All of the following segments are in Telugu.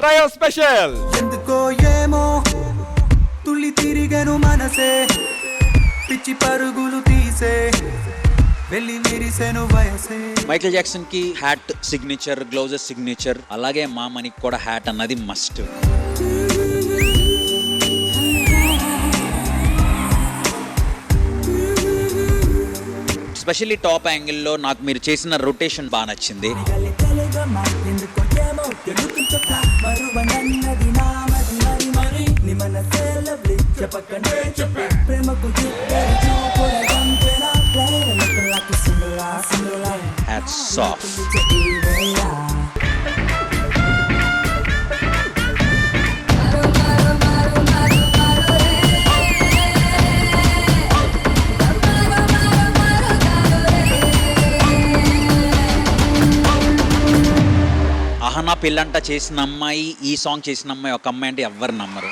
Trio special. ఎందుకో ఏమో తుల్లి తిరిగెను మనసే, పిచ్చి పరుగులు తీసే వెళ్ళి విరిసెను వయసే. మైకేల్ జాక్సన్ కి హ్యాట్ సిగ్నేచర్, గ్లౌజెస్ సిగ్నేచర్, అలాగే మా మనకి కూడా హ్యాట్ అన్నది మస్ట్. ఎస్పెషల్లీ టాప్ యాంగిల్లో నాకు మీరు చేసిన రొటేషన్ బాగా నచ్చింది. Hats off. అహనా పిల్లంట చేసిన అమ్మాయి, ఈ సాంగ్ చేసిన అమ్మాయి ఒక అమ్మాయి అంటే ఎవ్వరు నమ్మరు.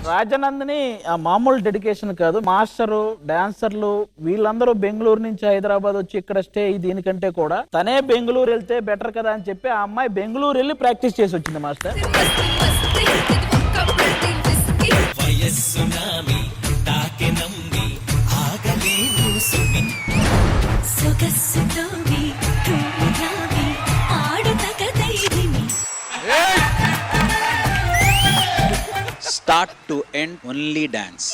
రాజనందిని మామూలు డెడికేషన్ కాదు. మాస్టరు, డాన్సర్లు వీళ్ళందరూ బెంగళూరు నుంచి హైదరాబాద్ వచ్చి ఇక్కడ స్టే దీనికంటే కూడా తనే బెంగళూరు వెళ్తే బెటర్ కదా అని చెప్పి ఆ అమ్మాయి బెంగళూరు వెళ్ళి ప్రాక్టీస్ చేసి వచ్చింది master. Start to end only dance.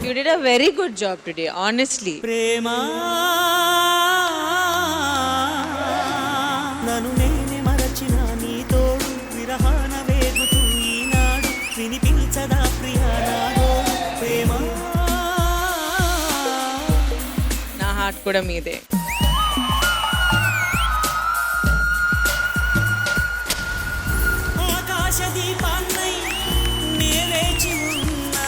You did a very good job today, honestly. ప్రేమా నన్ను నేనే మరచిన నీ తోడు విరహాన వేగుతూ ఈనాడు వినిపించదా ప్రియా నాడు ప్రేమా. నా హార్ట్ కూడా మీదే. ఆకాశ దీపాన్నై నే వేచి ఉన్నా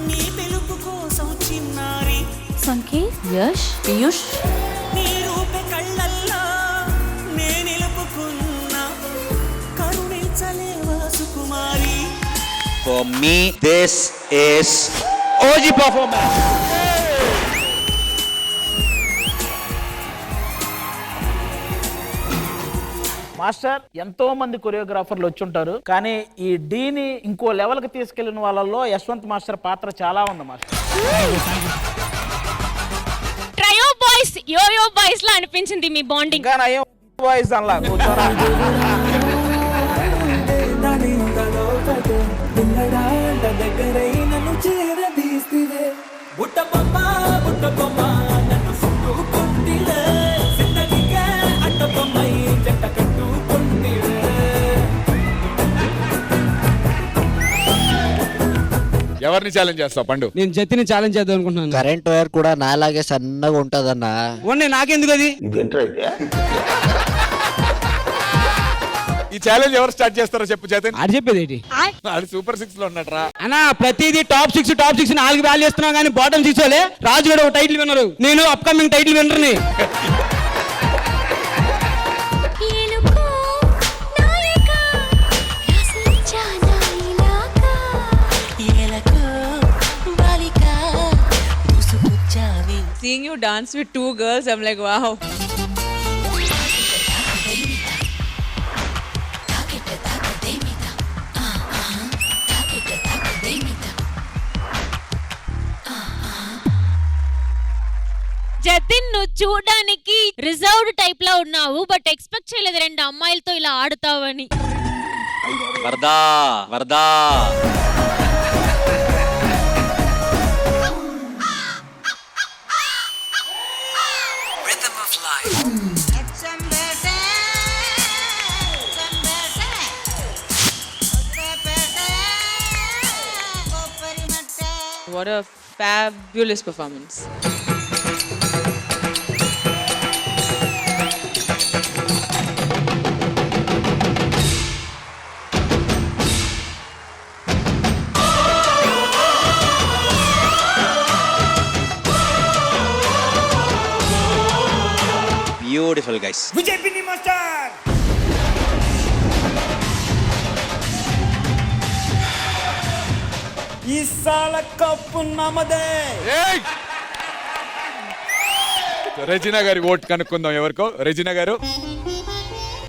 నీ పిలుపు కోసం చిన్నారి. సంకేత్, యష్, పీయూష్, నీ రూపే కళ్ళల్లో నే నిలుపుకున్నా కరుణించలేవా సుకుమారి. For me, this is OG performance. Master, ఎంతో మంది కొరియోగ్రాఫర్లు వచ్చి ఉంటారు, కానీ ఈ డీని ఇంకో లెవెల్ కి తీసుకెళ్లిన వాళ్ళలో యశ్వంత్ మాస్టర్ పాత్ర చాలా ఉంది master. Trio boys, yoyo boys లా అనిపించింది మీ బాండింగ్. ఇంకా నయం వాయిస్ అలా కూర్చోరా. ఎవరిని ఛాలెంజ్ చేస్తావు పండు? నేను జతిని ఛాలెంజ్ చేద్దాం అనుకుంటున్నాను. కరెంట్ వైర్ కూడా నాలాగే సన్నగా ఉంటదన్నా. నాకెందుకు అది? ఈ ఛాలెంజ్ ఎవరు స్టార్ట్ చేస్తారో చెప్పు జతన్. అది చెప్పేది ఏంటి? అది సూపర్ 6 లో ఉన్నట్రా. అన్నా ప్రతిదీ టాప్ 6 4 వాల్యూ ఇస్తున్నావు కానీ బాటమ్ 6 వాళ్ళే. రాజు కూడా ఒక టైటిల్ విన్నరు, నేను అప్కమింగ్ టైటిల్ విన్నర్ని. Seeing you dance with 2 girls, I'm like, wow. Jatin, నువ్వు చూడడానికి రిజర్వ్డ్ టైప్ లో ఉన్నావు, బట్ ఎక్స్పెక్ట్ చేయలేదు 2 అమ్మాయిలతో ఇలా ఆడుతావని. వరదా వరదా. What a fabulous performance. Beautiful guys. ఏయ్! రెజినా గారి ఓట్ కనుక్కుందాం ఎవరికో. రెజినా గారు.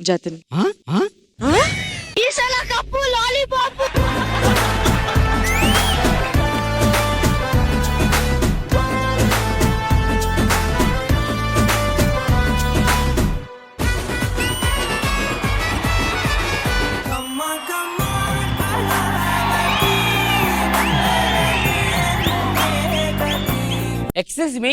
జతిన్. Excuse me.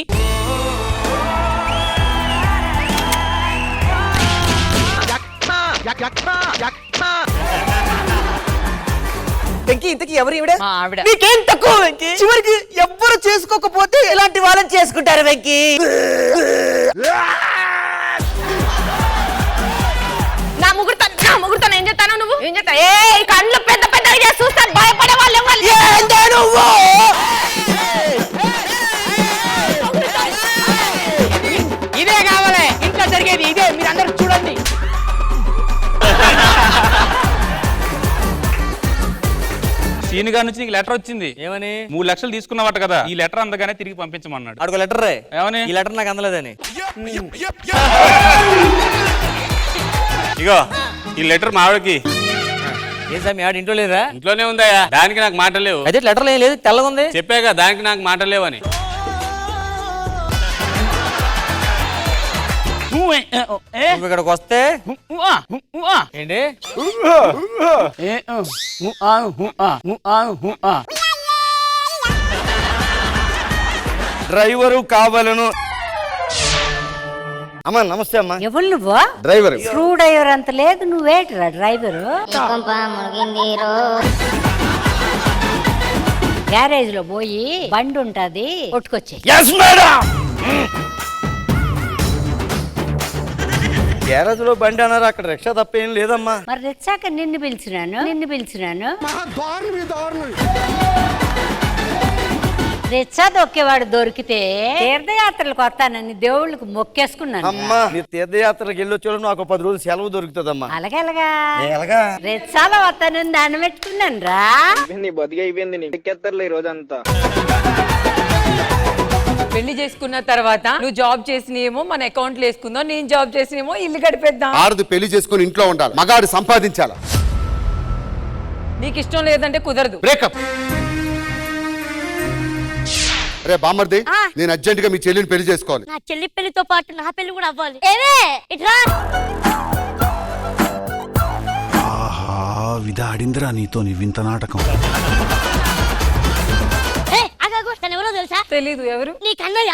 వెంకీ ఇంతకీ ఎవరు ఈవిడ? మా ఆవిడ. నీకేం తక్కువ వెంకీ? చివరికి ఎవ్వరు చేసుకోకపోతే ఇలాంటి వాళ్ళని చేసుకుంటారు వెంకీ. నా ముగ్గురుతో ఏం చేస్తాను నువ్వు? ఏం చేస్తా? ఏ కళ్ళు పెద్ద పెద్దగా చేసి చూస్తాను, భయపడే వాళ్ళు ఎవరు? ఏందో నువ్వు? ఇదే కావాలి ఇంట్లో జరిగేది ఇదే, మీరందరూ చూడండి. సీని గారి నుంచి నీకు లెటర్ వచ్చింది. ఏమని? 3 లక్షలు తీసుకున్నావట కదా, ఈ లెటర్ అందగానే తిరిగి పంపించమన్నాడు. అడుగు లెటర్ రే. ఏమని? ఈ లెటర్ నాకు అందలేదని. ఇగో ఈ లెటర్ మా ఆవిడకి. ఏం సార్ మీ ఆవిడ ఇంట్లో లేదా? ఇంట్లోనే ఉందాయా, దానికి నాకు మాట లేవు. అయితే లెటర్లో ఏం లేదు, తెల్లగా ఉంది. చెప్పాక దానికి నాకు మాట లేవని. నువ్వు ఇక్కడికి వస్తే ఏంటి డ్రైవరు కావాలను. అమ్మా నమస్తే అమ్మా. ఎవరు నువ్వు? డ్రైవర్. స్క్రూ డ్రైవర్ అంత లేదు, నువ్వేట్రా డ్రైవరు? గ్యారేజ్ లో పోయి బండి ఉంటది కొట్టుకొచ్చి. గ్యారేజ్ లో బండి అన్నారు, అక్కడ రిక్షా తప్ప ఏం లేదమ్మా. మరి రెచ్చాక నిన్ను పిలిచినాను. రెచ్చా దొక్కేవాడు దొరికితే తీర్థయాత్రలకు వస్తానని దేవుళ్ళకి మొక్కేసుకున్నాను. అమ్మా నీ తీర్థయాత్రకి వెళ్ళొచ్చు, నాకు 10 రోజులు సెలవు దొరుకుతుందమ్మా. అలాగా రెచ్చాలో వస్తానని దాన్ని పెట్టుకున్నాను రా. పెళ్లి చేసుకున్న తర్వాత నువ్వు జాబ్ చేసినేమో మన అకౌంట్లు వేసుకుందాం, నేను జాబ్ చేసినేమో ఇల్లు గడిపేద్దాం. ఆడది పెళ్లి చేసుకుని ఇంట్లో ఉండాలి, మగాడు సంపాదించాలి. నీకు ఇష్టం లేదంటే కుదరదు. బ్రేకప్. రే బామ్మర్ది, నేను అర్జెంట్ గా మీ చెల్లిని పెళ్లి చేసుకోవాలి. నా చెల్లి పెళ్లితో పాటు నా పెళ్లి కూడా అవ్వాలి. ఇట్రా. విధాడిందిరా నీతో నీ వింత నాటకం. ఎవరో తెలుసా? తెలీదు. ఎవరు? నీ కన్నయ్య.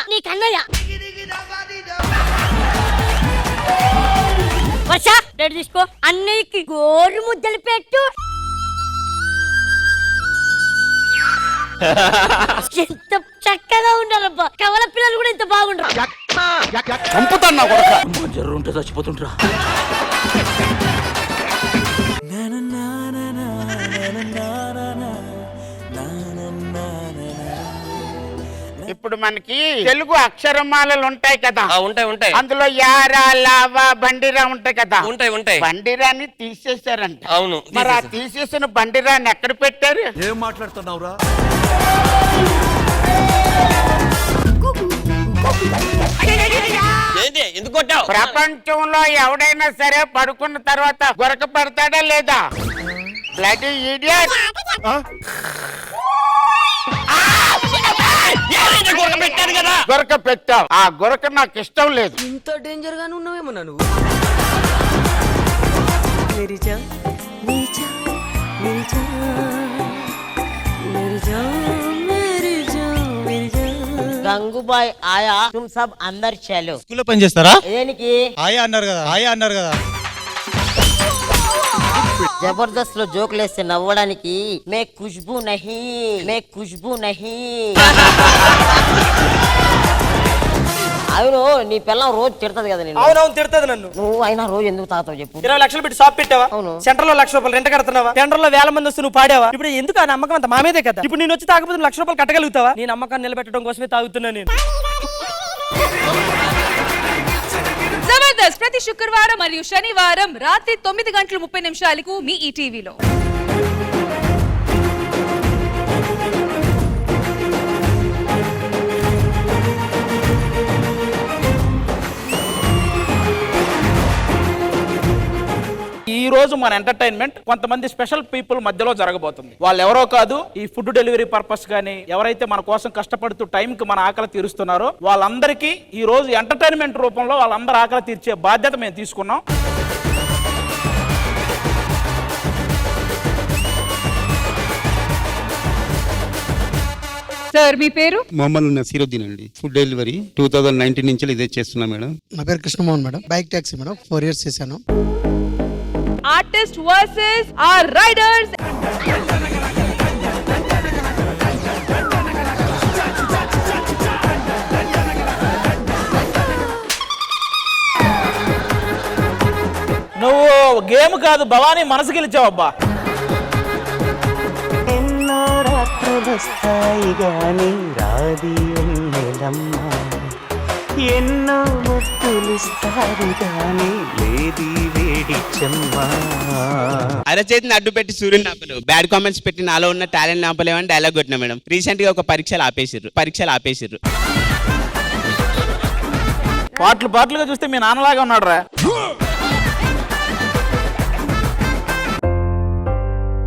వర్ష రెడీ తీసుకో, అన్నయ్యకి గోరు ముద్దలు పెట్టు. ఎంత చక్కగా ఉండాలబ్బా, కవల పిల్లలు కూడా ఇంత బాగుంటారు. చంపుతాను నా కొడుకా. జర్రు ఉంటే చచ్చిపోతుంటరా. ఇప్పుడు మనకి తెలుగు అక్షరమాలలు ఉంటాయి కదా. ఉంటాయి. అందులో యారా లావా బండిరా ఉంటాయి కదా. ఉంటాయి. బండిరాని తీసేశారంట. అవును. మరి ఆ తీసేసిన బండిరాని ఎక్కడ పెట్టారు? ఏం మాట్లాడుతున్నావురా? ఎందుకు కొట్టావు? ప్రపంచంలో ఎవడైనా సరే పడుకున్న తర్వాత గొరక పెడతాడా లేదా? Bloody idiot. గొరక పెట్టావు, ఆ గొరక నాకు ఇష్టం లేదు. ఇంత డేంజర్ గానే ఉన్నావేమో నువ్వు. గంగూబాయ్ ఆయా తుమ్ సబ్ అందర్ చలో. స్కూల్లో పని చేస్తారా? దేనికి? ఆయా అన్నారు కదా. జబర్దస్త్ లో జోకులు వేస్తే నవ్వడానికి మే ఖుష్బూ నహీ. అవును, నీ పిల్లం రోజు తిడతది కదా నేను. అవునవును తిడతది నన్ను. నువ్వు అయినా రోజు ఎందుకు తాగుతావు చెప్పు? 20 లక్షలు పెట్టి షాప్ పెట్టావా? అవును. సెంటర్ లో 1,00,000 రూపాయలు రెంట్ కడుతున్నావా? టెండర్ లో 1000 మంది వస్తూ నువ్వు పాడావా? ఇప్పుడు ఎందుకు ఆ నమ్మకం అంత మా మీదే కదా. ఇప్పుడు నేను వచ్చి తాగకపోతే 1,00,000 రూపాయలు కట్టగలుగుతావా? నీ నమ్మకాన్ని నిలబెట్టడం కోసమే తాగుతున్నా నేను. బ్రదర్స్ ప్రతి శుక్రవారం మరియు శనివారం రాత్రి 9:30 మీ ఈటీవీలో. ఈ రోజు మన ఎంటర్టైన్మెంట్ కొంతమంది స్పెషల్ పీపుల్ మధ్యలో జరగబోతుంది. వాళ్ళు ఎవరో కాదు, ఈ ఫుడ్ డెలివరీ పర్పస్ గానీ ఎవరైతే మన కోసం కష్టపడుతూ టైం కి మన ఆకలి తీరుస్తున్నారో వాళ్ళందరికీ ఈ రోజు ఎంటర్టైన్మెంట్ రూపంలో వాళ్ళందరూ ఆకలి తీర్చే బాధ్యత మేము తీసుకున్నాం. సార్ మీ పేరు? మొహమ్మద్ నసీరుద్దీన్ అండి. ఫుడ్ డెలివరీ 2019 నుంచి ఇదే చేస్తున్నా మేడం. నా పేరు Krishnamohan madam. Bike taxi madam 4 years చేశాను. Artist versus R riders. నువ్వు గేమ్ కాదు భవానీ మనసు గెలిచావబ్బా. ఎన్నో రాత్రులొస్తాయి గాని రాది ఎన్నెలమ్మ, ఎన్నో ముద్దులిస్తారు గాని లేది వేడి చెమ్మ. అరచేతిని అడ్డు పెట్టి సూర్యుని ఆపలు, బ్యాడ్ కామెంట్స్ పెట్టి నాలో ఉన్న టాలెంట్ ఆపలేమని డైలాగ్ కొట్టినా మేడం. రీసెంట్ గా ఒక పరీక్షలు ఆపేసిర్రు. పాటలుగా చూస్తే మీ నాన్నలాగా ఉన్నాడు రా.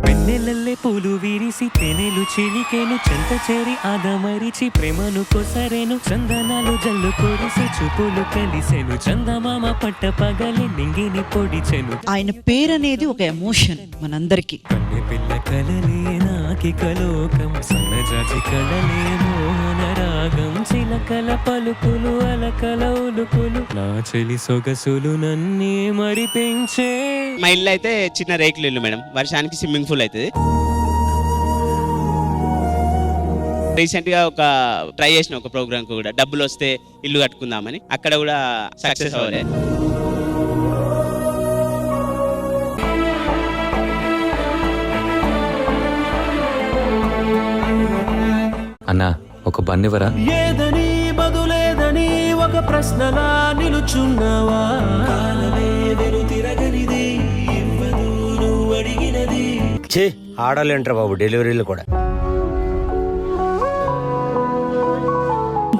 వెన్నెలల్లే పూలు విరిసి తెనెలు చిలికెను చెంత చేరి ఆదమరిచి ప్రేమను కొసరేను చందనాలు జల్లు కొరిసి చూపులు కలిసెను చందమామ పట్ట పగలి నింగిని పొడిచెను. ఆయన పేరనేది ఒక ఎమోషన్ మనందరికి. కన్నె పిల్ల కలలే నాకి కలోకం సన్నజాజి కళలే మోహన రాగం చిలకల పలుకులు అలకల ఉలుకులు నా చెలి సొగసులు నన్నే మరిపించే. మా ఇల్లు అయితే చిన్న రేకులు ఇల్లు మేడం. వర్షానికి స్విమ్మింగ్ పూల్ అవుతుంది. రీసెంట్ గా ఒక ట్రై చేసిన ఒక ప్రోగ్రామ్ కూడా డబ్బులు వస్తే ఇల్లు కట్టుకుందామని, అక్కడ కూడా సక్సెస్ అవ్వలే. అన్నా ఒక బన్నివరా. ఏదని బదులేదని ఒక ప్రశ్నలా నిలుచున్నావా, కాలమే వెను తిరగనిది ఇవ్వదు నువ్వు అడిగినది. ఆడాలంటారు బాబు డెలివరీలు కూడా.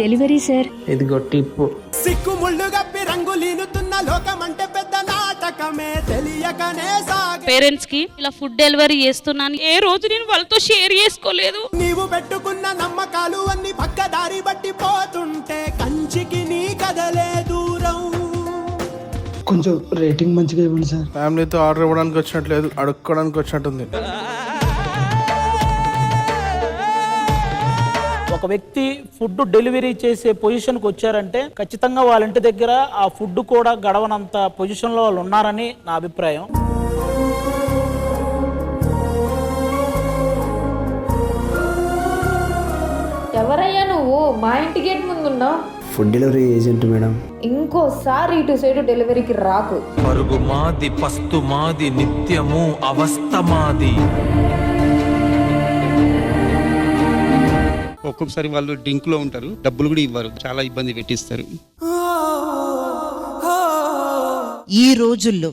Delivery sir. ఇదిగో టిప్పు. సిక్కు ముళ్ళు గప్పి రంగులీనుతున్న లోకం అంటే పెద్ద నాటకమే తెలియకనే సాగే. పేరెంట్స్ కి ఇలా ఫుడ్ డెలివరీ చేస్తున్నాను, ఏ రోజు నేను వాళ్ళతో షేర్ చేసుకోలేదు. నీవు పెట్టుకున్న నమ్మకాలు అన్ని పక్కదారి బట్టి పోతుంటే కంచికి నీ కదలే దూరం. కొంచెం రేటింగ్ మంచిగా ఇవ్వండి సార్. ఫ్యామిలీతో ఆర్డర్ ఇవ్వడానికి వచ్చినట్లేదు, అడుక్కోవడానికి వచ్చినట్టుంది. ఒక వ్యక్తి ఫుడ్ డెలివరీ చేసే పొజిషన్కి వచ్చారంటే ఖచ్చితంగా వాళ్ళ ఇంటి దగ్గర ఆ ఫుడ్ కూడా గడవనంత పొజిషన్లో వాళ్ళు ఉన్నారని నా అభిప్రాయం. ఎవరయ్యా నువ్వు? మా ఇంటి గేట్ ముందున్నా. Food delivery agent madam. ఇంకోసారి ఇటు సైడ్ డెలివరీకి రాకు. పరుగు మాది, పస్తు మాది, నిత్యము అవస్థ మాది. ఒక్కొక్కసారి వాళ్ళు డ్రింక్ లో ఉంటారు, డబ్బులు కూడా ఇవ్వరు, చాలా ఇబ్బంది పెట్టిస్తారు. ఈ రోజుల్లో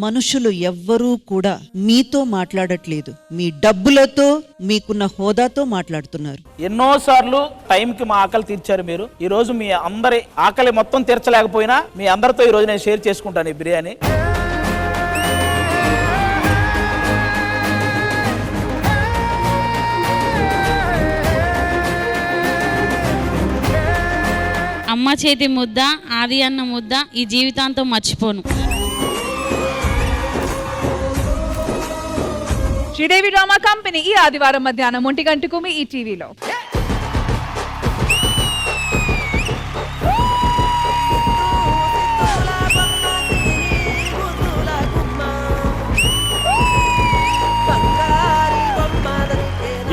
మనుషులు ఎవ్వరూ కూడా మీతో మాట్లాడట్లేదు, మీ డబ్బులతో మీకున్న హోదాతో మాట్లాడుతున్నారు. ఎన్నోసార్లు టైంకి మా ఆకలి తీర్చారు మీరు. ఈ రోజు మీ అందరి ఆకలి మొత్తం తీర్చలేకపోయినా మీ అందరితో ఈ రోజు నేను షేర్ చేసుకుంటాను ఈ బిర్యానీ. అమ్మ చేతి ముద్ద, ఆది అన్న ముద్ద ఈ జీవితాంతం మర్చిపోను. శ్రీదేవి డ్రామా కంపెనీ ఈ ఆదివారం మధ్యాహ్నం 1 గంటకు మీ ఈటీవీలో.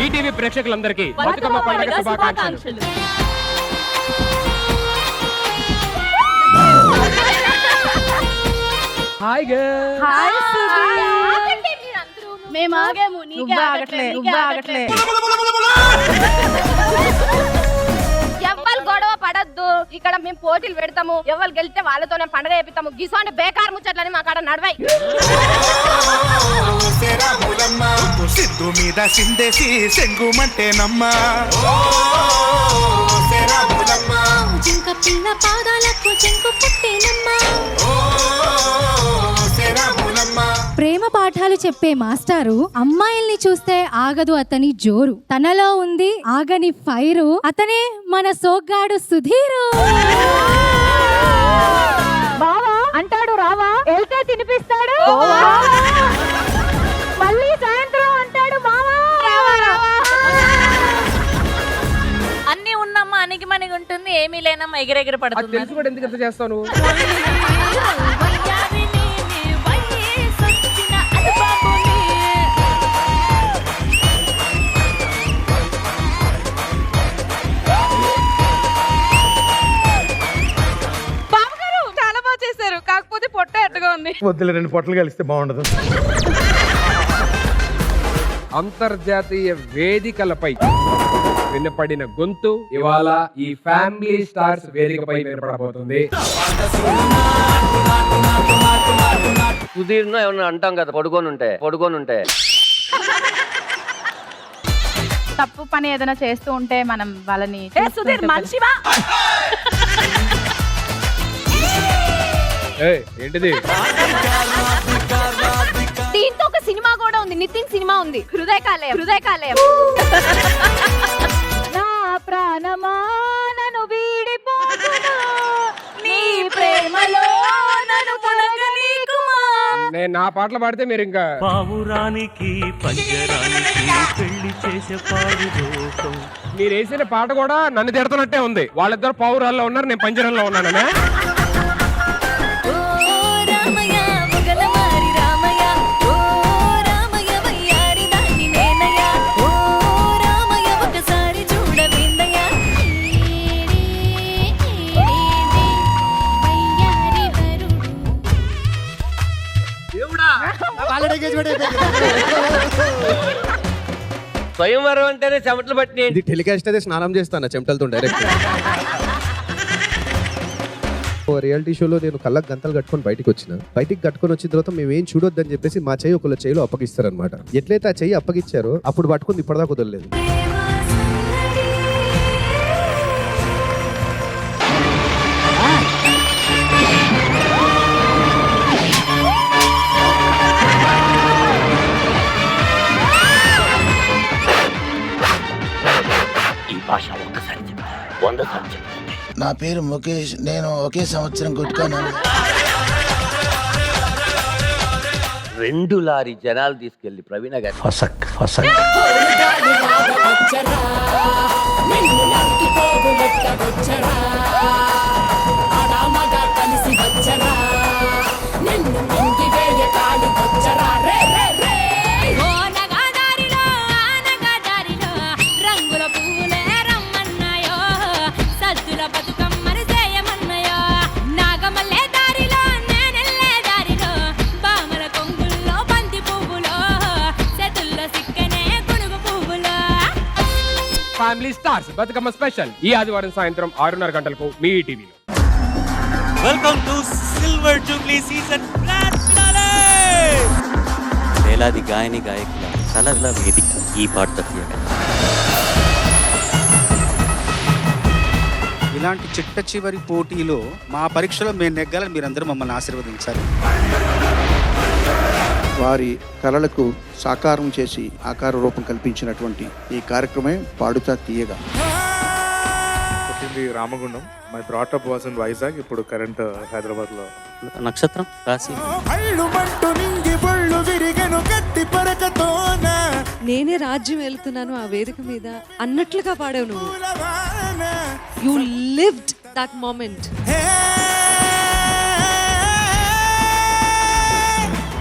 ఈటీవీ ప్రేక్షకులందరికీ బతుకమ్మ పండుగ శుభాకాంక్షలు. Hi girl. మేము ఆగాము, నువ్వు ఆగట్లే. ఎవ్వరు గొడవ పడద్దు. వద్దు, ఇక్కడ మేము పోటీలు పెడతాము, ఎవరు గెలిస్తే వాళ్ళతోనే పండగ చేపిస్తాము, గిసోంటి బేకార్ ముచ్చట్లని మా కాడ నడవాయి. సిద్ధు మీద సిందేసి సెంగుమంటేనమ్మా జింక పిల్ల పాదాలకు చెంకు పుట్టేనమ్మా. ప్రేమ పాఠాలు చెప్పే మాస్టారు అమ్మాయిల్ని చూస్తే ఆగదు అతని జోరు, తనలో ఉంది ఆగని ఫైరు, అతనే మన సోగ్గాడు సుధీరు. బావా అంటాడు రావా, వెళ్తే తినిపిస్తాడు, మళ్ళీ సాయంత్రం అంటాడు మావా. అన్ని ఉన్నమ్మా అనికి మనకి ఉంటుంది, ఏమీ లేనమ్మా ఎగిరెగిరి పడుతుంది. తెలుసు కూడా ఎందుకు ఎంత చేస్తావు నువ్వు? చాలా బాగా చేశారు, కాకపోతే పొట్ట ఎట్టుగా ఉంది. వద్దులే, 2 పొట్టలు కలిస్తే బాగుండదు. అంతర్జాతీయ వేదికలపై వినపడిన గొంతు ఇవాళ ఈ ఫ్యామిలీ స్టార్స్ వేదికపై వినపడబోతుంది. సుధీర్నో ఏమన్నా అంటాం కదా, పడుకొని ఉంటే తప్పు పని ఏదైనా చేస్తూ ఉంటే మనం వాళ్ళని సుధీర్ మనిషివా? ఏంటిది? దీంతో ఒక సినిమా కూడా ఉంది, నితిన్ సినిమా ఉంది, హృదయ కాలేయం. నా ప్రాణమా నన్ను వీడిపోకును, నీ ప్రేమలో నన్ను పొనగనీకుమా. నేను నా పాటలు పాడితే మీరు ఇంకా పావురానికి పంజరానికి పెళ్లి చేసే పాడు లోకం. మీరు వేసిన పాట కూడా నన్ను తిడుతున్నట్టే ఉంది. వాళ్ళిద్దరు పావురాల్లో ఉన్నారు, నేను పంజరంలో ఉన్నాననే. స్వయంవరం అంటేనే చెమటలు పట్టిన ఇది టెలికాస్ట్ అయితే స్నానం చేస్తాను చెమటలతో డైరెక్ట్. రియాలిటీ షోలో నేను కళ్ళకు గంతలు కట్టుకొని బయటికి కట్టుకొని వచ్చిన తర్వాత మేము ఏం చూడొద్దని చెప్పేసి మా చెయ్యి ఒకళ్ళ చెయ్యిలో అప్పగిస్తారనమాట. ఎట్లయితే ఆ చెయ్యి అప్పగిచ్చారో అప్పుడు పట్టుకుంది ఇప్పటిదాకా కుదరలేదు. నా పేరు ముఖేష్, నేను ఒకే సంవత్సరం గుట్టుకున్నాను. 2 లారీ జనాలు తీసుకెళ్లి ప్రవీణ గారి ఫ్యామిలీ స్టార్స్ బతుకమ్మ స్పెషల్ ఈ ఆదివారం సాయంత్రం 6:30 గంటలకు మీ టీవీలో. Welcome to silver Jubilee season grand finale. వేలాది గాయని గాయకుల కలర్ల వేదిక ఈ పాట థియేటర్. ఇలాంటి చిట్ట చివరి పోటీలో మా పరీక్షలో మేము నెగ్గాలని మీరందరూ మమ్మల్ని ఆశీర్వదించారు. వారి కళలకు సాకారం చేసి ఆకార రూపం కల్పించినటువంటి ఈ కార్యక్రమే పాడుతా తీయగా. Ramagundam, my brought up was in Vizag, ఇప్పుడు కరెంట్ హైదరాబాద్ లో. నక్షత్రం రాసి నేనే రాజ్యం వెళ్తున్నాను ఆ వేదిక మీద అన్నట్లుగా పాడావు నువ్వు. You lived that moment.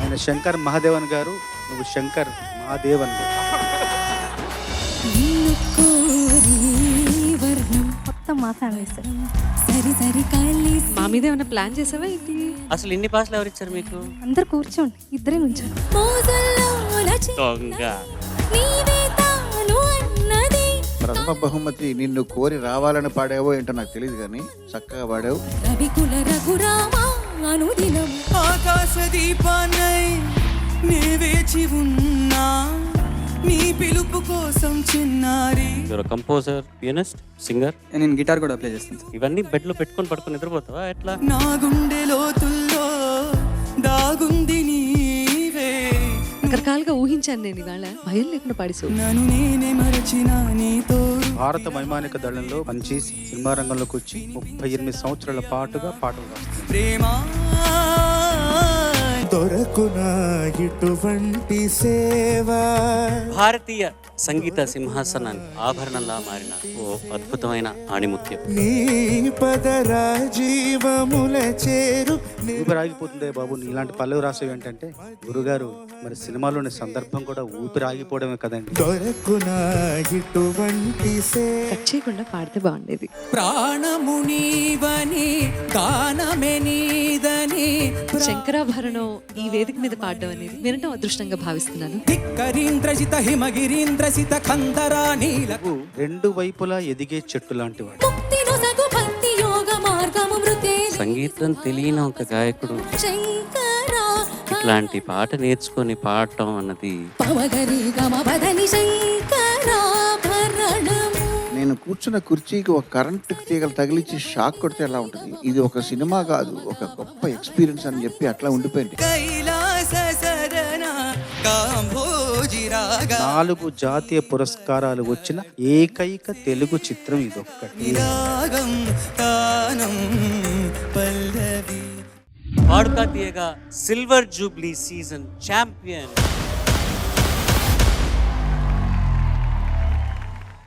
ఆయన శంకర్ మహాదేవన్ గారు, నువ్వు శంకర్ మహాదేవన్ గారు. మొత్తం మా ఫ్యామిలీ సార్. మా మీద ఏమైనా ప్లాన్ చేసావా ఏంటి? అసలు ఇన్ని పాటలు ఎవరు ఇచ్చారు మీకు? అందరు కూర్చోండి, ఇద్దరే నుంచోండి. దొంగ. ప్రథమ బహుమతి నిన్ను కోరి రావాలని పాడావో ఏంటో నాకు తెలియదు కానీ చక్కగా పాడావు. రవికుల రఘురామ అనుదినం ఆకాశ దీపాన్నై నే వేచి ఉన్నా నీ పిలుపు కోసం చిన్నారి. Composer, pianist, singer. నేను గిటార్ కూడా ప్లే చేస్తాను. ఇవన్నీ బెడ్ లో పెట్టుకొని పడుకొని నిద్రపోతావా ఎట్లా? నా గుండె లోతుల్లో దాగుంది నీవే. రకరకాలుగా ఊహించాను నేను ఇవాళ, భయం లేకుండా పాడిసో. నన్ను నేనే మరచిన నీతో. భారత వైమానిక దళంలో పనిచేసి సినిమా రంగంలోకి వచ్చి 38 సంవత్సరాల పాటుగా పాటలు రాస్తారు. ప్రేమ దొరకునా ఇటువంటి సేవ. భారతీయ సంగీత సింహాసనాన్ని ఆభరణంలా మారిన ఓ అద్భుతమైన ఆణిముత్యం. నీ పదరా జీవముల చేరు. ఊపిరాగిపోతుందే బాబు నీ ఇలాంటి పల్లవి రాసేవి ఏంటంటే గురుగారు మరి సినిమాలోని సందర్భం కూడా ఊపిరాగిపోవడమే కదండి. దొరకునా ఇటువంటి కట్ చేయకుండా పాడితే బాగుండేది. ప్రాణము నీవని గానమే నీదని. శంకరాభరణం ఈ వేదిక మీద పాడడం అనేది నేనంటే అదృష్టంగా భావిస్తున్నాను. ధిక్కరీంద్రజిత హిమగిరీంద్రజిత కందరా నీల. నువ్వు రెండు వైపులా ఎదిగే చెట్టు లాంటి వాడు. సంగీతం తెలియని ఒక గాయకుడు ఇట్లాంటి పాట నేర్చుకొని పాడటం అన్నది. నేను కూర్చున్న కుర్చీకి ఒక కరెంటు తీగలు తగిలించి షాక్ కొడితే ఎలా ఉంటుంది? ఇది ఒక సినిమా కాదు, ఒక గొప్ప ఎక్స్పీరియన్స్ అని చెప్పి అట్లా ఉండిపోయింది. 4 జాతీయ పురస్కారాలు వచ్చిన ఏకైక తెలుగు చిత్రం ఇదొక్కటి. పాడుతా తీయగా సిల్వర్ జూబ్లీ సీజన్ ఛాంపియన్